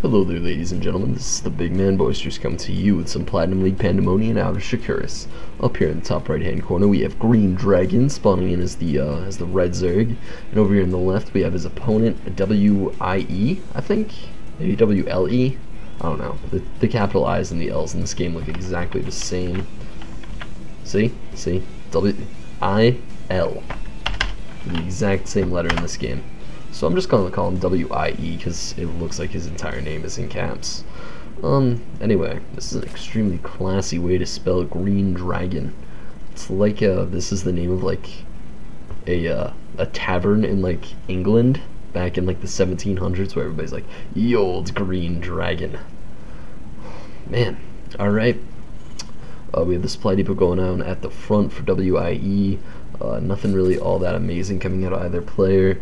Hello there, ladies and gentlemen. This is the big man Boisterous coming to you with some Platinum League Pandemonium out of Shakuris. Up here in the top right-hand corner, we have GreeneDragon spawning in as the red Zerg, and over here on the left, we have his opponent WIE, I think, maybe WLE. I don't know. The capital I's and the L's in this game look exactly the same. See, W-I-L, the exact same letter in this game. So I'm just going to call him WIE because it looks like his entire name is in caps. Anyway, this is an extremely classy way to spell GreeneDragon. It's like this is the name of like a tavern in like England back in like the 1700s where everybody's like, "Ye old GreeneDragon." Man, all right. We have the supply depot going on at the front for WIE. Nothing really all that amazing coming out of either player.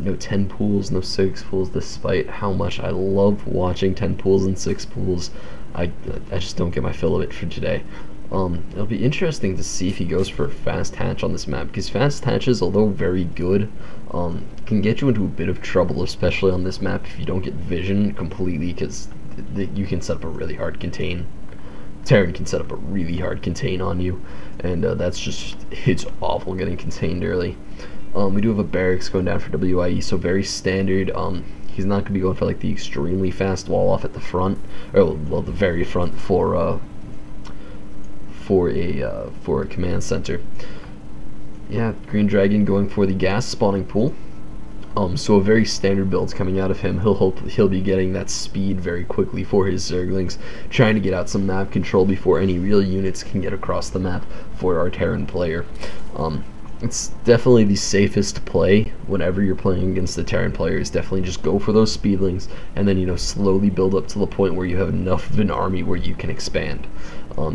No 10 pools, no 6 pools, despite how much I love watching 10 pools and 6 pools. I just don't get my fill of it for today. It'll be interesting to see if he goes for a fast hatch on this map, because fast hatches, although very good, can get you into a bit of trouble, especially on this map if you don't get vision completely, because you can set up a really hard contain. Terran can set up a really hard contain on you, and it's awful getting contained early. We do have a barracks going down for WIE, so very standard. He's not going to be going for like the extremely fast wall off at the front, or well, the very front for a command center. Yeah, GreeneDragon going for the gas spawning pool. So a very standard build coming out of him. He'll be getting that speed very quickly for his Zerglings, trying to get out some map control before any real units can get across the map for our Terran player. It's definitely the safest play whenever you're playing against the Terran player, is definitely just go for those speedlings and then, you know, slowly build up to the point where you have enough of an army where you can expand.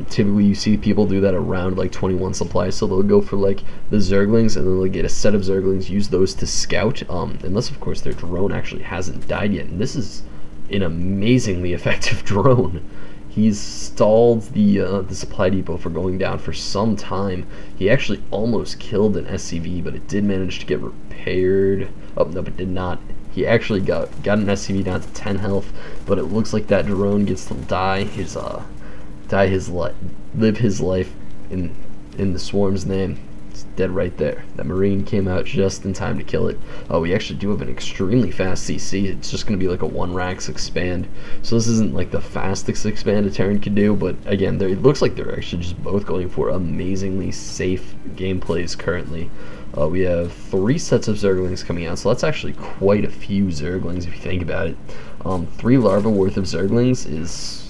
Typically you see people do that around like 21 supplies, so they'll go for like the Zerglings and then they'll get a set of Zerglings, use those to scout, unless of course their drone actually hasn't died yet, and this is an amazingly effective drone. He's stalled the supply depot for going down for some time. He actually almost killed an SCV, but it did manage to get repaired. Oh no, but did not. He actually got an SCV down to 10 health, but it looks like that drone gets to live his life in the swarm's name. It's dead right there. That Marine came out just in time to kill it. We actually do have an extremely fast CC. It's just going to be like a 1-rax expand. So this isn't like the fastest expand a Terran can do, but again, it looks like they're actually just both going for amazingly safe gameplays currently. We have 3 sets of Zerglings coming out, so that's actually quite a few Zerglings if you think about it. 3 larva worth of Zerglings is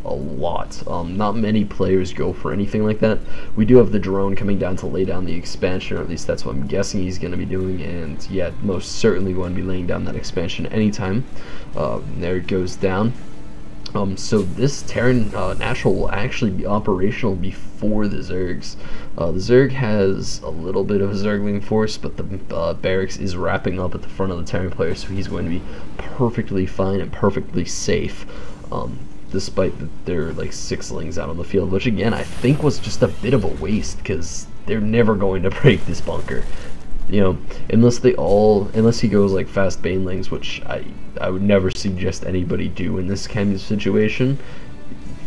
a lot. Not many players go for anything like that. We do have the drone coming down to lay down the expansion, or at least that's what I'm guessing he's going to be doing, and yeah, most certainly going to be laying down that expansion anytime. There it goes down. So this Terran natural will actually be operational before the Zergs. The Zerg has a little bit of a Zergling force, but the barracks is wrapping up at the front of the Terran player, so he's going to be perfectly fine and perfectly safe. Despite that there are like 6lings out on the field, which again I think was just a bit of a waste, because they're never going to break this bunker, you know, unless he goes like fast banelings, which I would never suggest anybody do in this kind of situation.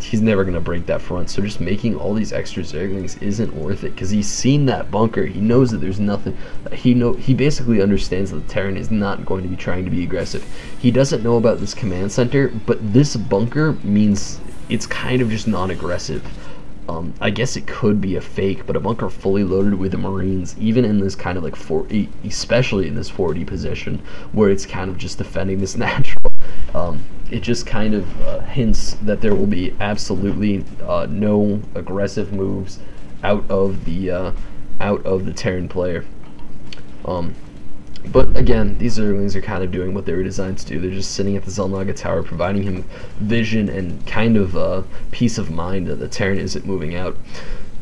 He's never going to break that front, so just making all these extra Zerglings isn't worth it, because he's seen that bunker. He knows that there's nothing. He basically understands that the Terran is not going to be trying to be aggressive. He doesn't know about this command center, but this bunker means it's kind of just non-aggressive. I guess it could be a fake, but a bunker fully loaded with the Marines, even in this kind of like especially in this 4D position where it's kind of just defending this natural, it just kind of hints that there will be absolutely no aggressive moves out of the Terran player. But again, these Zerglings are kind of doing what they were designed to do. They're just sitting at the Zelnaga tower, providing him vision and kind of peace of mind that the Terran isn't moving out.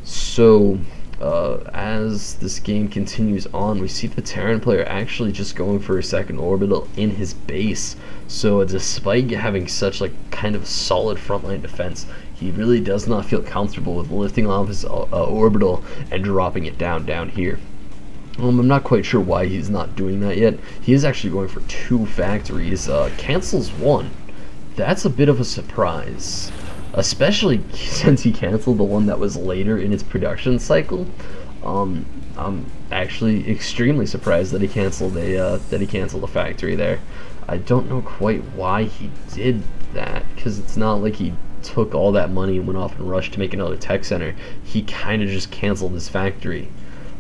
So as this game continues on, we see the Terran player actually just going for a second orbital in his base. So despite having such like kind of solid frontline defense, he really does not feel comfortable with lifting off his orbital and dropping it down here. I'm not quite sure why he's not doing that yet. He is actually going for 2 factories. Cancels 1. that's a bit of a surprise, especially since he canceled the one that was later in its production cycle. I'm actually extremely surprised that he canceled a factory there. I don't know quite why he did that, because it's not like he took all that money and went off and rushed to make another tech center. He kind of just canceled his factory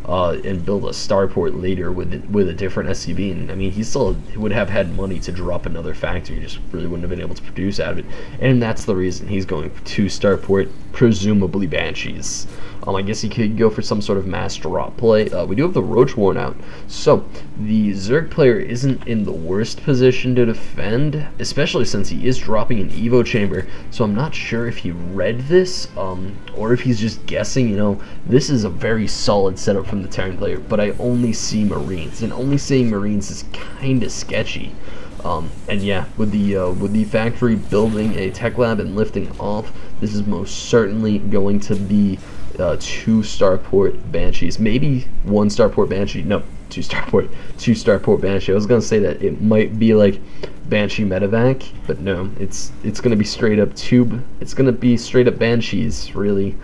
and build a starport later with a different SCV. And I mean, he still would have had money to drop another factory, just really wouldn't have been able to produce out of it. And that's the reason he's going to starport, presumably Banshees. I guess he could go for some sort of mass drop play. We do have the Roach worn out, so the Zerg player isn't in the worst position to defend, especially since he is dropping an Evo chamber. So I'm not sure if he read this, or if he's just guessing. You know, this is a very solid setup from the Terran player, but I only see Marines, and only seeing Marines is kind of sketchy. And yeah, with the factory building a tech lab and lifting off, this is most certainly going to be 2 starport Banshees, maybe 1 starport Banshee. No, 2 starport Banshee. I was gonna say that it might be like Banshee medevac, but no, it's gonna be straight up tube. It's gonna be straight up Banshees, really.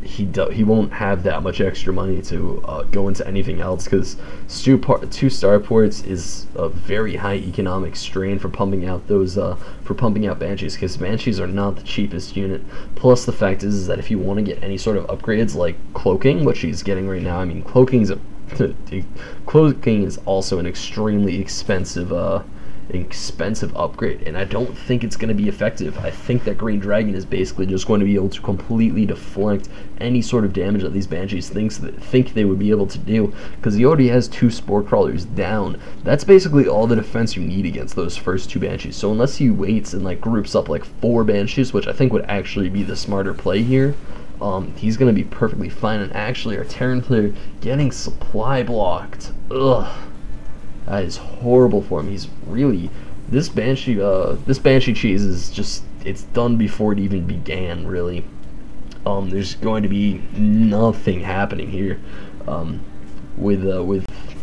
He won't have that much extra money to go into anything else, because 2 starports is a very high economic strain for pumping out Banshees, because Banshees are not the cheapest unit. Plus the fact is that if you want to get any sort of upgrades like cloaking, which he's getting right now, I mean, cloaking is also an extremely expensive upgrade, and I don't think it's going to be effective. I think that GreeneDragon is basically just going to be able to completely deflect any sort of damage that these Banshees think they would be able to do, because he already has 2 Spore Crawlers down. That's basically all the defense you need against those first 2 Banshees. So unless he waits and like groups up like 4 Banshees, which I think would actually be the smarter play here, he's going to be perfectly fine. And actually, our Terran player getting supply blocked. Ugh. That is horrible for him. He's really, this Banshee cheese is just, it's done before it even began, really. There's going to be nothing happening here, with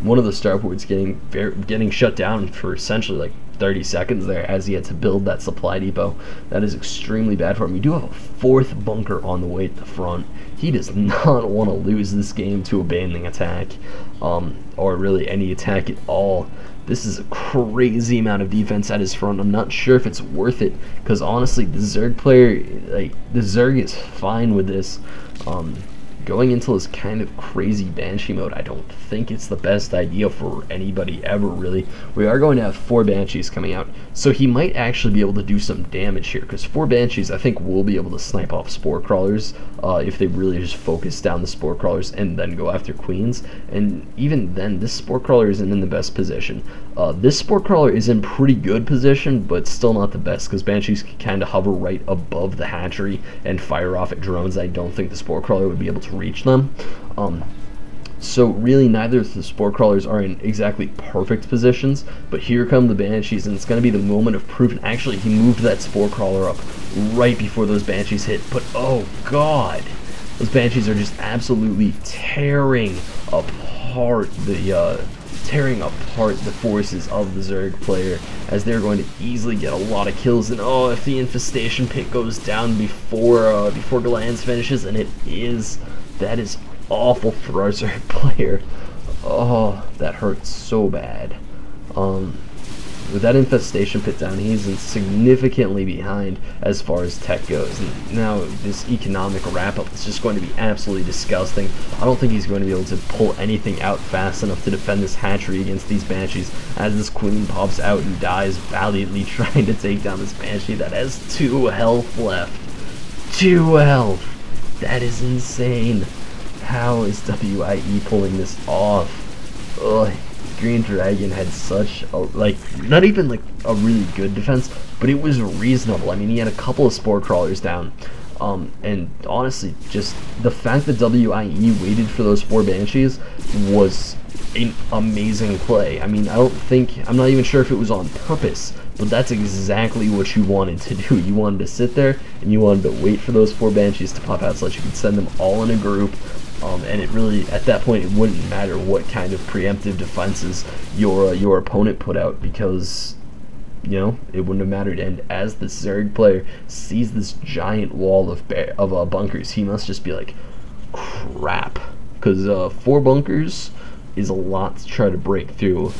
one of the starports getting shut down for essentially like 30 seconds there, as he had to build that supply depot. That is extremely bad for him. We do have a 4th bunker on the way at the front. He does not want to lose this game to a banding attack, or really any attack at all. This is a crazy amount of defense at his front. I'm not sure if it's worth it, because honestly, the Zerg player, like, the Zerg is fine with this. Going into this kind of crazy Banshee mode, I don't think it's the best idea for anybody ever, really. We are going to have 4 Banshees coming out, so he might actually be able to do some damage here, because 4 Banshees, I think, will be able to snipe off Spore Crawlers if they really just focus down the Spore Crawlers and then go after Queens. And even then, this Spore Crawler isn't in the best position. This Spore Crawler is in pretty good position, but still not the best, because Banshees can kind of hover right above the hatchery and fire off at drones. I don't think the Spore Crawler would be able to reach them. So really, neither of the Spore Crawlers are in exactly perfect positions, but here come the Banshees, and it's going to be the moment of proof. And actually, he moved that Spore Crawler up right before those Banshees hit, but oh god, those Banshees are just absolutely tearing apart the forces of the Zerg player, as they're going to easily get a lot of kills. And oh, if the infestation pit goes down before Glands finishes, and it is, that is awful for our Zerg player. Oh, that hurts so bad. With that infestation pit down, he's significantly behind as far as tech goes. And now this economic wrap-up is just going to be absolutely disgusting. I don't think he's going to be able to pull anything out fast enough to defend this hatchery against these Banshees, as this Queen pops out and dies valiantly trying to take down this Banshee that has 2 health left. 2 health! That is insane. How is WIE pulling this off? Ugh. GreeneDragon had such a, like, not even like a really good defense, but it was reasonable. I mean, he had a couple of Spore Crawlers down, and honestly, just the fact that WIE waited for those 4 Banshees was an amazing play. I mean, I'm not even sure if it was on purpose, but that's exactly what you wanted to do. You wanted to sit there and you wanted to wait for those 4 Banshees to pop out so that you could send them all in a group. And it really, at that point, it wouldn't matter what kind of preemptive defenses your opponent put out, because you know, it wouldn't have mattered. And as the Zerg player sees this giant wall of bunkers, he must just be like, crap, because 4 bunkers is a lot to try to break through.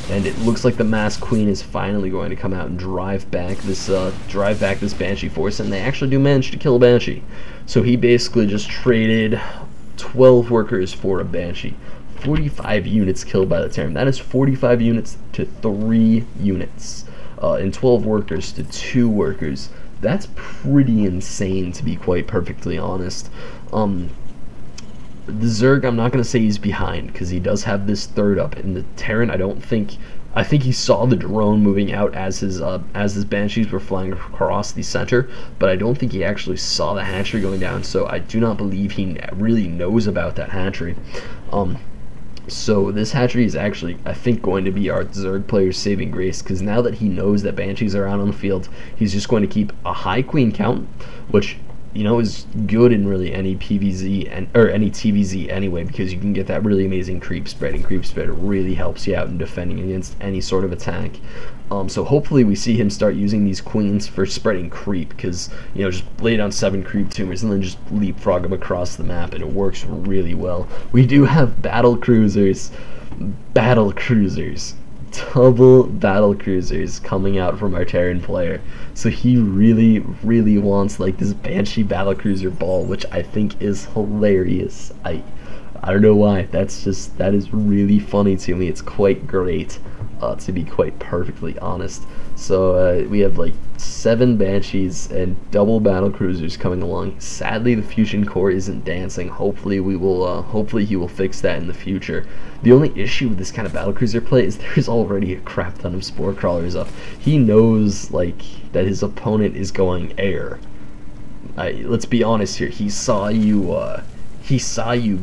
And it looks like the Masked Queen is finally going to come out and drive back this Banshee force, and they actually do manage to kill a Banshee. So he basically just traded 12 workers for a Banshee. 45 units killed by the Terran. That is 45 units to 3 units, and 12 workers to 2 workers. That's pretty insane, to be quite perfectly honest. The Zerg, I'm not going to say he's behind, because he does have this third up. And the Terran, I think he saw the drone moving out as his Banshees were flying across the center, but I don't think he actually saw the hatchery going down, so I do not believe he really knows about that hatchery. So this hatchery is actually, I think, going to be our Zerg player's saving grace, because now that he knows that Banshees are out on the field, he's just going to keep a high queen count, which, you know, is good in really any PvZ or any TvZ anyway, because you can get that really amazing creep spread, and creep spread really helps you out in defending against any sort of attack. So hopefully we see him start using these queens for spreading creep, because, you know, just lay down 7 creep tumors and then just leapfrog them across the map, and it works really well. We do have battle cruisers, double battle cruisers coming out from our Terran player. So he really wants like this Banshee battle cruiser ball, which I think is hilarious. I don't know why. That is really funny to me. It's quite great, to be quite perfectly honest. So we have like 7 Banshees and double battle cruisers coming along. Sadly, the fusion core isn't dancing. Hopefully he will fix that in the future. The only issue with this kind of battle cruiser play is there's already a crap ton of spore crawlers up. He knows like that his opponent is going air. Let's be honest here. He saw you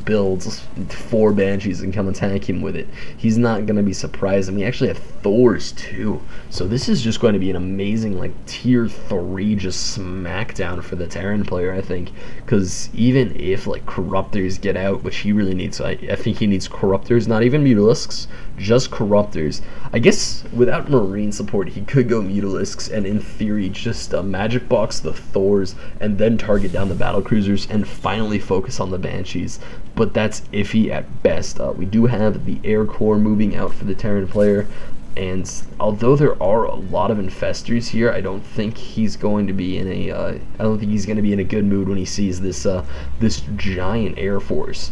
build 4 Banshees and come attack him with it. He's not going to be surprised. And we actually have Thors too. So this is just going to be an amazing like tier 3 just smackdown for the Terran player, I think. Because even if like Corruptors get out, which he really needs, I think he needs Corruptors, not even Mutalisks, just Corruptors. I guess without Marine support he could go Mutalisks and in theory just magic box the Thors and then target down the battle cruisers and finally focus on the Banshees, but that's iffy at best. We do have the Air Core moving out for the Terran player, and although there are a lot of infestors here, I don't think he's going to be in a good mood when he sees this this giant air force.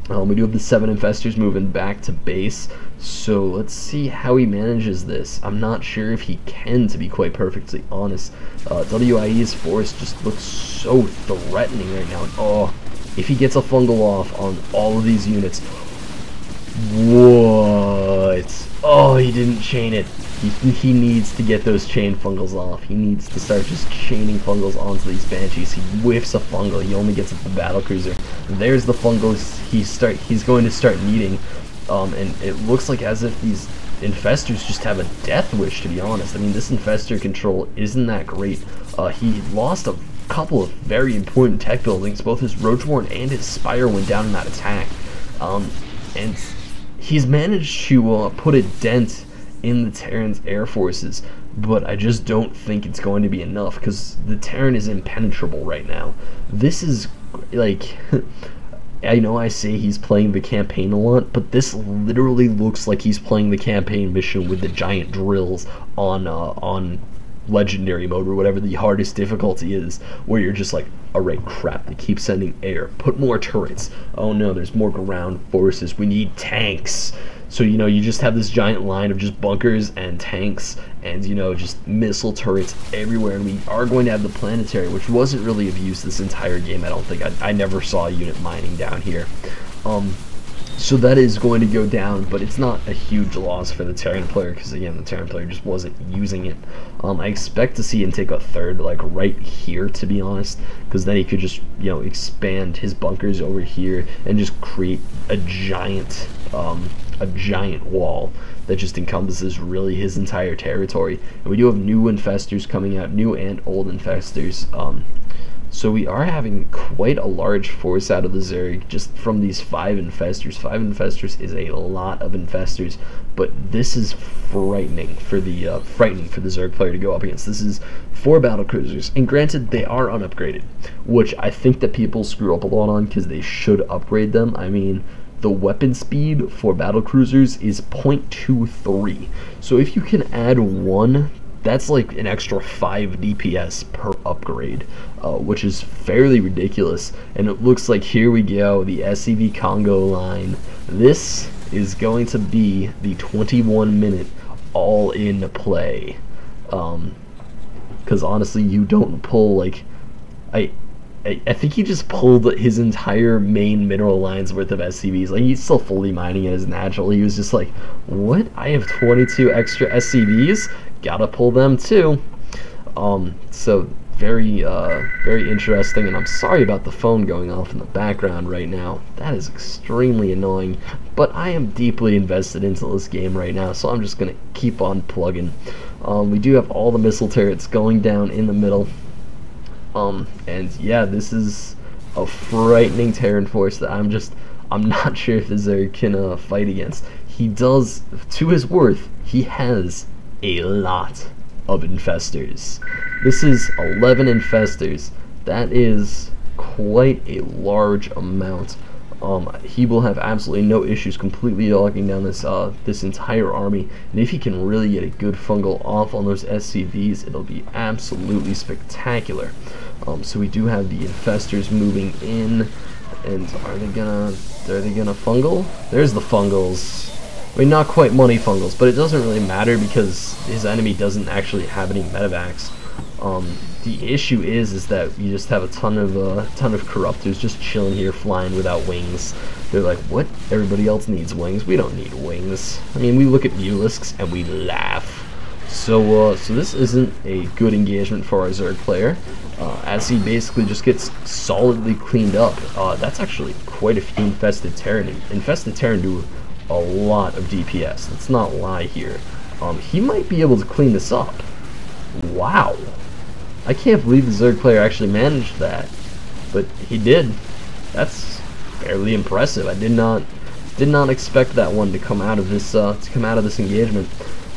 We do have the 7 infestors moving back to base, so let's see how he manages this. I'm not sure if he can, to be quite perfectly honest. WIE's force just looks so threatening right now. Oh, if he gets a fungal off on all of these units, what? Oh, he didn't chain it. He needs to get those chain fungals off. He needs to start just chaining fungals onto these Banshees. He whiffs a fungal. He only gets it to the battle cruiser. There's the fungals he's going to start needing. And it looks like as if these infestors just have a death wish, to be honest. I mean, this infestor control isn't that great. He lost a couple of very important tech buildings. Both his Roachborn and his Spire went down in that attack. And he's managed to put a dent in the Terran's air forces, but I just don't think it's going to be enough, because the Terran is impenetrable right now. This is like I know I say he's playing the campaign a lot, but this literally looks like he's playing the campaign mission with the giant drills on legendary mode, or whatever the hardest difficulty is, where you're just like, alright, crap, they keep sending air, put more turrets, oh no, there's more ground forces, we need tanks. So, you know, you just have this giant line of just bunkers and tanks and, you know, just missile turrets everywhere. And we are going to have the planetary, which wasn't really of use this entire game, I don't think. I never saw a unit mining down here. So that is going to go down, but it's not a huge loss for the Terran player, because again, the Terran player just wasn't using it. I expect to see him take a third, like right here, to be honest, because then he could just, you know, expand his bunkers over here and just create a giant wall that just encompasses really his entire territory. And we do have new infestors coming out, new and old infestors. So we are having quite a large force out of the Zerg just from these 5 infestors. 5 infestors is a lot of infestors, but this is frightening for the Zerg player to go up against. This is 4 battle cruisers, and granted they are unupgraded, which I think that people screw up a lot on because they should upgrade them. I mean, the weapon speed for battle cruisers is 0.23, so if you can add 1, that's like an extra 5 DPS per upgrade, which is fairly ridiculous. And it looks like here we go, the SCV Congo line. This is going to be the 21-minute all-in play, because honestly, you don't pull like I think he just pulled his entire main mineral line's worth of SCVs. Like, he's still fully mining it as natural. He was just like, what? I have 22 extra SCVs? Gotta pull them too. So very interesting, and I'm sorry about the phone going off in the background right now. That is extremely annoying, but I am deeply invested into this game right now, so I'm just gonna keep on plugging. We do have all the missile turrets going down in the middle. And yeah, this is a frightening Terran force that I'm not sure if the Zerg can fight against. He does, to his worth, he has a lot of infestors. This is 11 infestors. That is quite a large amount. He will have absolutely no issues completely locking down this entire army, and if he can really get a good fungal off on those SCVs, it'll be absolutely spectacular. So we do have the infestors moving in, and are they gonna fungal? There's the fungals. I mean, not quite money fungals, but it doesn't really matter because his enemy doesn't actually have any medevacs. The issue is that you just have a ton of corruptors just chilling here, flying without wings. They're like, what? Everybody else needs wings. We don't need wings. I mean, we look at Mulisks and we laugh. So this isn't a good engagement for our Zerg player, as he basically just gets solidly cleaned up. That's actually quite a few infested Terran. Infested Terran do a lot of DPS. Let's not lie here. He might be able to clean this up. Wow. I can't believe the Zerg player actually managed that, but he did. That's fairly impressive. I did not expect that one to come out of this engagement,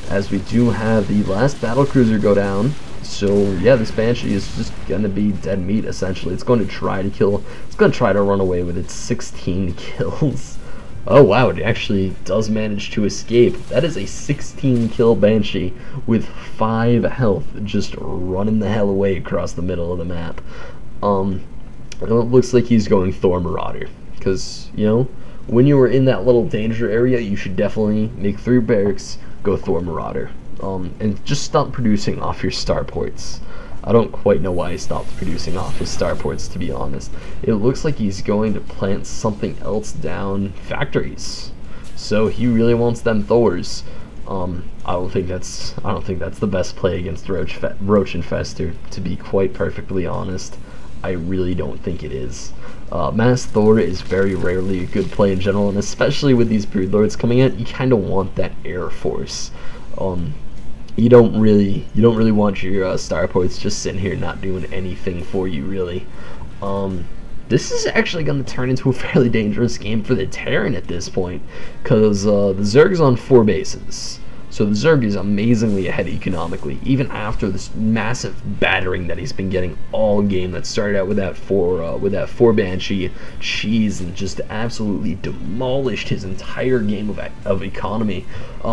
as we do have the last battle cruiser go down. So yeah, this Banshee is just gonna be dead meat essentially. It's going to try to kill. It's going to try to run away with its 16 kills. Oh wow, it actually does manage to escape. That is a 16 kill Banshee with 5 health, just running the hell away across the middle of the map. It looks like he's going Thor Marauder, because, you know, when you were in that little danger area, you should definitely make 3 barracks, go Thor Marauder, and just stop producing off your starports. I don't quite know why he stopped producing off his starports, to be honest. It looks like he's going to plant something else down factories. So he really wants them Thors. I don't think that's the best play against Roach Infestor, to be quite perfectly honest. I really don't think it is. Mass Thor is very rarely a good play in general, and especially with these Broodlords coming in, you kind of want that Air Force. You don't really want your starports just sitting here not doing anything for you, really. This is actually going to turn into a fairly dangerous game for the Terran at this point, because the Zerg's on 4 bases. So the Zerg is amazingly ahead economically, even after this massive battering that he's been getting all game. That started out with that 4 Banshee cheese and just absolutely demolished his entire game of economy.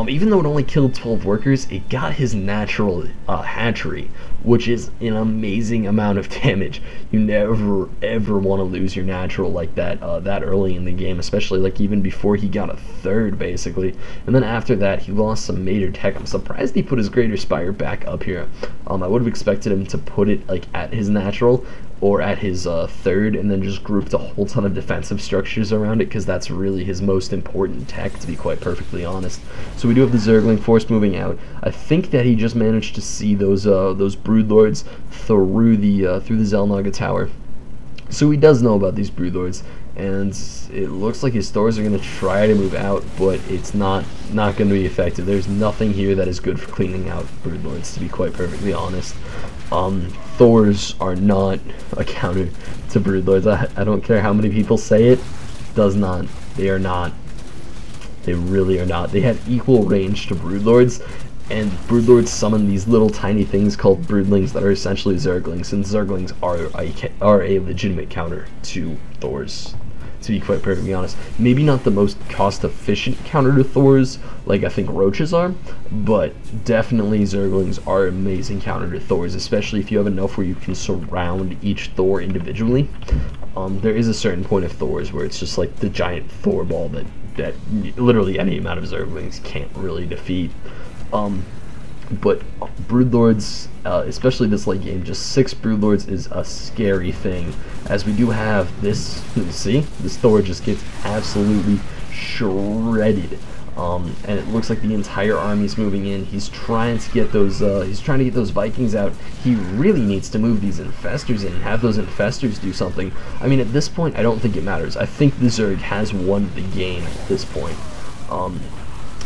Even though it only killed 12 workers, it got his natural hatchery, which is an amazing amount of damage. You never ever want to lose your natural like that that early in the game, especially like even before he got a 3rd basically. And then after that he lost some major tech. I'm surprised he put his Greater Spire back up here. I would have expected him to put it like at his natural or at his 3rd, and then just grouped a whole ton of defensive structures around it, because that's really his most important tech, to be quite perfectly honest. So we do have the Zergling force moving out. I think that he just managed to see those Broodlords through the Zelnaga tower. So he does know about these Broodlords, and it looks like his Thors are going to try to move out, but it's not going to be effective. There's nothing here that is good for cleaning out Broodlords, to be quite perfectly honest. Thors are not a counter to Broodlords. I don't care how many people say it. Does not. They are not. They really are not. They have equal range to Broodlords, and Broodlords summon these little tiny things called Broodlings that are essentially Zerglings, and Zerglings are a legitimate counter to Thors, to be quite perfectly honest. Maybe not the most cost-efficient counter to Thors, like I think Roaches are, but definitely Zerglings are an amazing counter to Thors, especially if you have enough where you can surround each Thor individually. There is a certain point of Thors where it's just like the giant Thor ball that literally any amount of Zerglings can't really defeat. But Broodlords, especially this late game, just 6 Broodlords is a scary thing, as we do have this, see, this Thor just gets absolutely shredded, and it looks like the entire army's moving in. He's trying to get those, Vikings out. He really needs to move these Infestors in and have those Infestors do something. I mean, at this point, I don't think it matters. I think the Zerg has won the game at this point.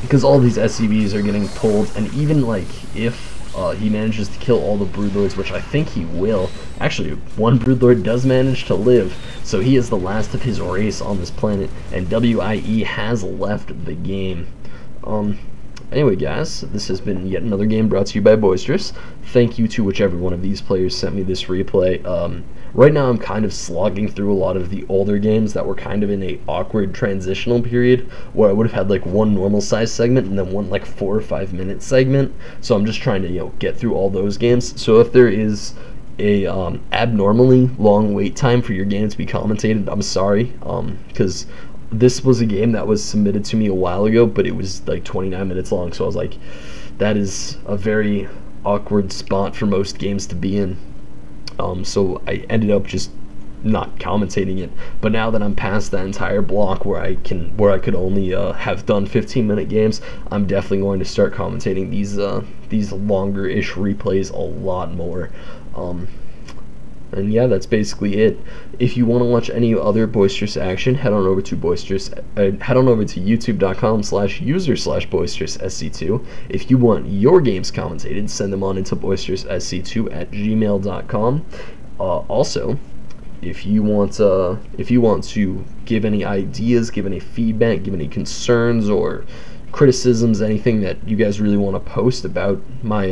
Because all these SCVs are getting pulled, and even like if he manages to kill all the Broodlords, which I think he will. Actually, one Broodlord does manage to live, so he is the last of his race on this planet, and WIE has left the game. Anyway, guys, this has been yet another game brought to you by Boisterous. Thank you to whichever one of these players sent me this replay. Right now I'm kind of slogging through a lot of the older games that were kind of in a awkward transitional period where I would have had like one normal size segment and then one like 4 or 5 minute segment. So I'm just trying to get through all those games. So if there is a abnormally long wait time for your game to be commentated, I'm sorry, because this was a game that was submitted to me a while ago, but it was like 29 minutes long, so I was like, that is a very awkward spot for most games to be in. So I ended up just not commentating it. But now that I'm past that entire block where I could only have done 15-minute games, I'm definitely going to start commentating these longer-ish replays a lot more. And yeah, that's basically it. If you want to watch any other Boisterous action, head on over to youtube.com/user/boisteroussc2. If you want your games commentated, send them on into boisteroussc2@gmail.com. Also, if you want to give any ideas, give any feedback, give any concerns or criticisms, anything that you guys really want to post about my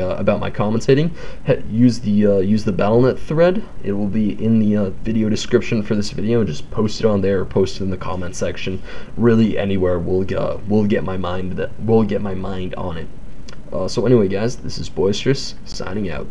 commentating, use the Battle.net thread. It will be in the video description for this video, and just post it on there or post it in the comment section. Really, anywhere will get my mind on it. So anyway, guys, this is Boisterous signing out.